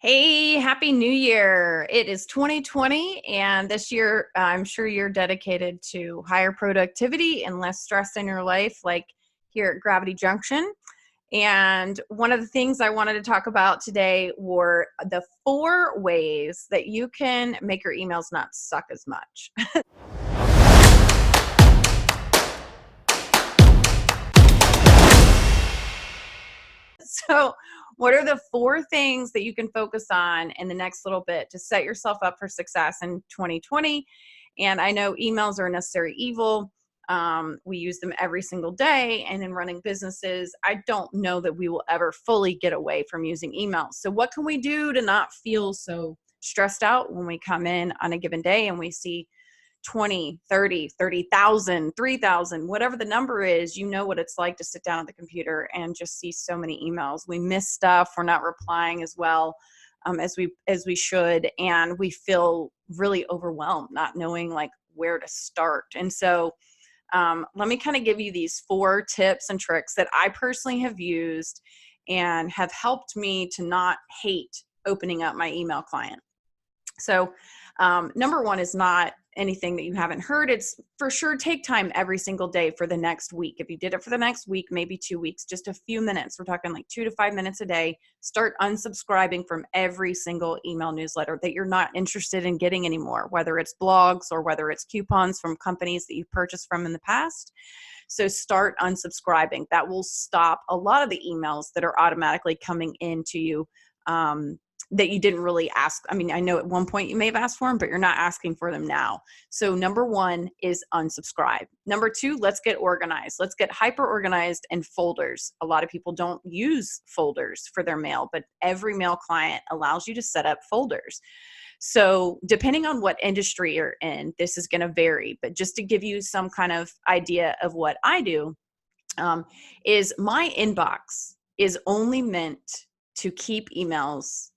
Hey, Happy New Year. It is 2020, and this year, I'm sure you're dedicated to higher productivity and less stress in your life, like here at Gravity Junction. And one of the things I wanted to talk about today were the 4 ways that you can make your emails not suck as much. So, what are the 4 things that you can focus on in the next little bit to set yourself up for success in 2020? And I know emails are a necessary evil. We use them every single day. And in running businesses, I don't know that we will ever fully get away from using emails. So, what can we do to not feel so stressed out when we come in on a given day and we see 20, 30, 30,000, 3,000, whatever the number is, you know what it's like to sit down at the computer and just see so many emails. We miss stuff. We're not replying as well as we should, and we feel really overwhelmed, not knowing like where to start. And so, let me kind of give you these 4 tips and tricks that I personally have used and have helped me to not hate opening up my email client. So, number 1 is not anything that you haven't heard. It's for sure take time every single day for the next week. If you did it for the next week, maybe 2 weeks, just a few minutes. We're talking like 2 to 5 minutes a day. Start unsubscribing from every single email newsletter that you're not interested in getting anymore, whether it's blogs or whether it's coupons from companies that you've purchased from in the past. So start unsubscribing. That will stop a lot of the emails that are automatically coming into you that you didn't really ask. I mean, I know at one point you may have asked for them, but you're not asking for them now. So number 1 is unsubscribe. Number 2, let's get organized. Let's get hyper organized in folders. A lot of people don't use folders for their mail, but every mail client allows you to set up folders. So depending on what industry you're in, this is going to vary, but just to give you some kind of idea of what I do, is my inbox is only meant to keep emails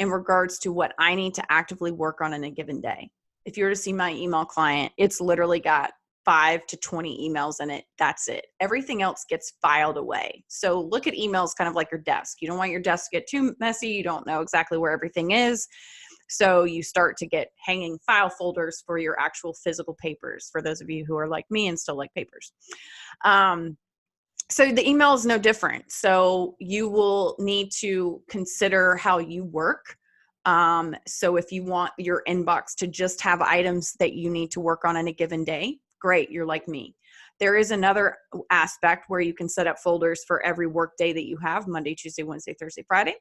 in regards to what I need to actively work on in a given day. If you were to see my email client, it's literally got 5 to 20 emails in it. That's it. Everything else gets filed away. So look at emails kind of like your desk. You don't want your desk to get too messy. You don't know exactly where everything is. So you start to get hanging file folders for your actual physical papers, for those of you who are like me and still like papers. So the email is no different. So you will need to consider how you work. So if you want your inbox to just have items that you need to work on in a given day, great, you're like me. There is another aspect where you can set up folders for every work day that you have, Monday, Tuesday, Wednesday, Thursday, Friday.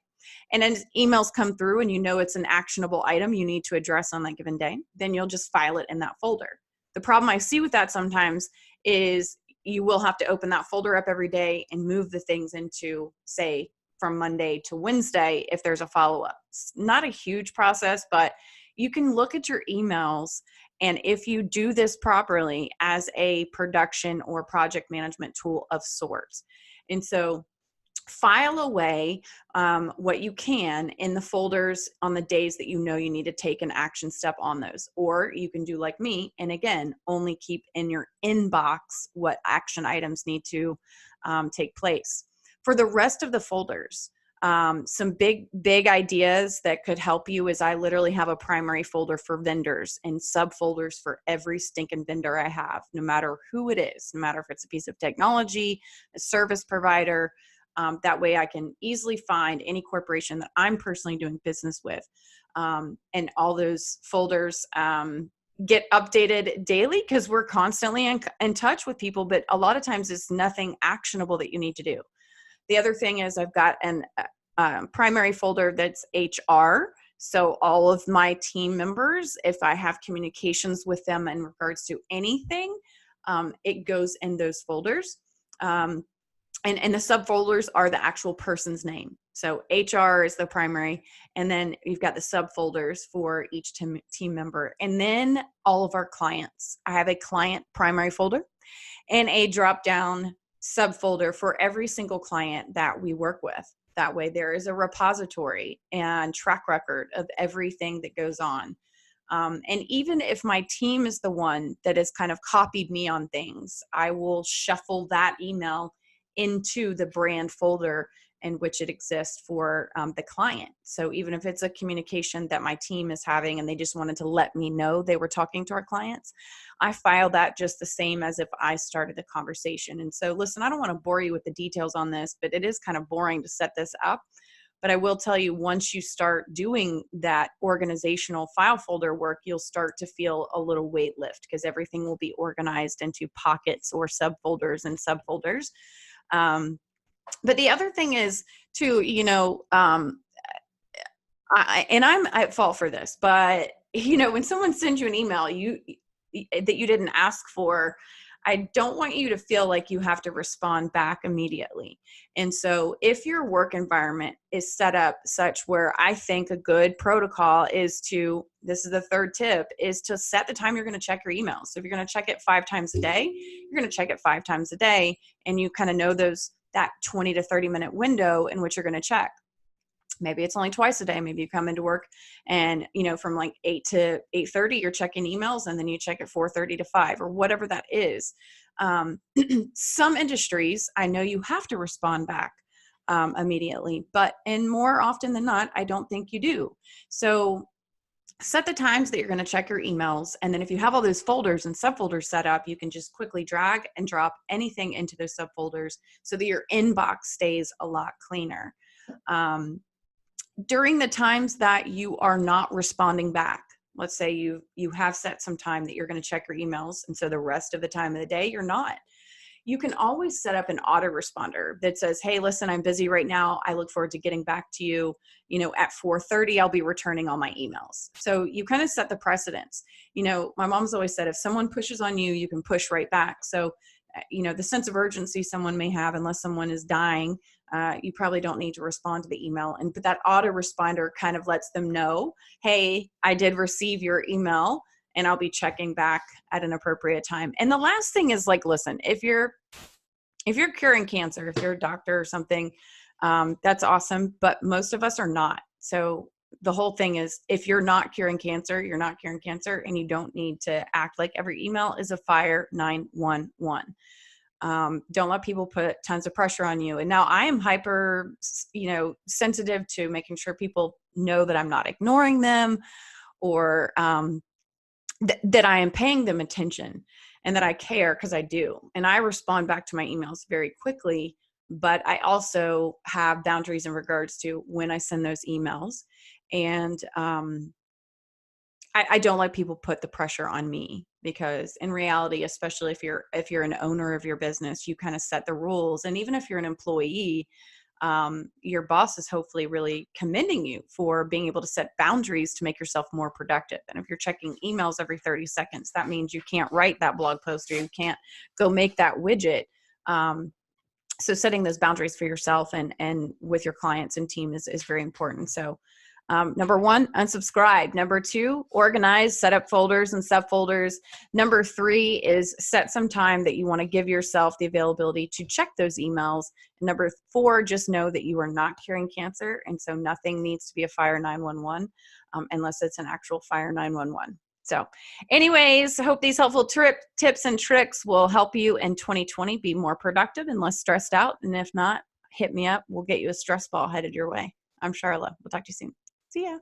And then emails come through and you know it's an actionable item you need to address on that given day, then you'll just file it in that folder. The problem I see with that sometimes is you will have to open that folder up every day and move the things into, say, from Monday to Wednesday if there's a follow-up. It's not a huge process, but you can look at your emails, and if you do this properly as a production or project management tool of sorts. And so file away what you can in the folders on the days that you know you need to take an action step on those. Or you can do like me, and again, only keep in your inbox what action items need to take place. For the rest of the folders, some big ideas that could help you is I literally have a primary folder for vendors and subfolders for every stinking vendor I have, no matter who it is, no matter if it's a piece of technology, a service provider. That way I can easily find any corporation that I'm personally doing business with. And all those folders get updated daily because we're constantly in touch with people, but a lot of times it's nothing actionable that you need to do. The other thing is I've got an primary folder that's HR. So all of my team members, if I have communications with them in regards to anything, it goes in those folders. And the subfolders are the actual person's name. So HR is the primary, and then you've got the subfolders for each team member. And then all of our clients. I have a client primary folder and a drop-down subfolder for every single client that we work with. That way there is a repository and track record of everything that goes on. And even if my team is the one that has kind of copied me on things, I will shuffle that email into the brand folder in which it exists for the client. So even if it's a communication that my team is having and they just wanted to let me know they were talking to our clients, I file that just the same as if I started the conversation. And so listen, I don't want to bore you with the details on this, but it is kind of boring to set this up. But I will tell you, once you start doing that organizational file folder work, you'll start to feel a little weight lift because everything will be organized into pockets or subfolders and subfolders. But the other thing is too, I'm at fault for this, but when someone sends you an email that you didn't ask for, I don't want you to feel like you have to respond back immediately. And so if your work environment is set up such where I think a good protocol is this is the third tip, is to set the time you're going to check your emails. So if you're going to check it 5 times a day, you're going to check it 5 times a day, and you kind of know that 20 to 30 minute window in which you're going to check. Maybe it's only twice a day. Maybe you come into work and, from like 8 to 8:30, you're checking emails, and then you check at 4:30 to 5 or whatever that is. Some industries, I know you have to respond back immediately, and more often than not, I don't think you do. So set the times that you're going to check your emails. And then if you have all those folders and subfolders set up, you can just quickly drag and drop anything into those subfolders so that your inbox stays a lot cleaner. During the times that you are not responding back, let's say you have set some time that you're going to check your emails, and so the rest of the time of the day you're not. You can always set up an autoresponder that says, hey, listen, I'm busy right now. I look forward to getting back to you. At 4:30, I'll be returning all my emails. So you kind of set the precedence. My mom's always said, if someone pushes on you, you can push right back. So, the sense of urgency someone may have, unless someone is dying, you probably don't need to respond to the email. But that autoresponder kind of lets them know, hey, I did receive your email, and I'll be checking back at an appropriate time. And the last thing is, listen, if you're curing cancer, if you're a doctor or something, that's awesome. But most of us are not. So the whole thing is, if you're not curing cancer, you're not curing cancer, and you don't need to act like every email is a fire 911. Don't let people put tons of pressure on you. And now I am hyper, sensitive to making sure people know that I'm not ignoring them, or that I am paying them attention and that I care, because I do. And I respond back to my emails very quickly, but I also have boundaries in regards to when I send those emails. And I don't let people put the pressure on me, because in reality, especially if you're an owner of your business, you kind of set the rules. And even if you're an employee, your boss is hopefully really commending you for being able to set boundaries to make yourself more productive. And if you're checking emails every 30 seconds, that means you can't write that blog post, or you can't go make that widget. So setting those boundaries for yourself and with your clients and team is very important. So number 1, unsubscribe. Number 2, organize, set up folders and subfolders. Number 3 is set some time that you want to give yourself the availability to check those emails. And number 4, just know that you are not curing cancer. And so nothing needs to be a fire 911 unless it's an actual fire 911. So anyways, I hope these helpful tips and tricks will help you in 2020 be more productive and less stressed out. And if not, hit me up. We'll get you a stress ball headed your way. I'm Charlotte. We'll talk to you soon. See ya.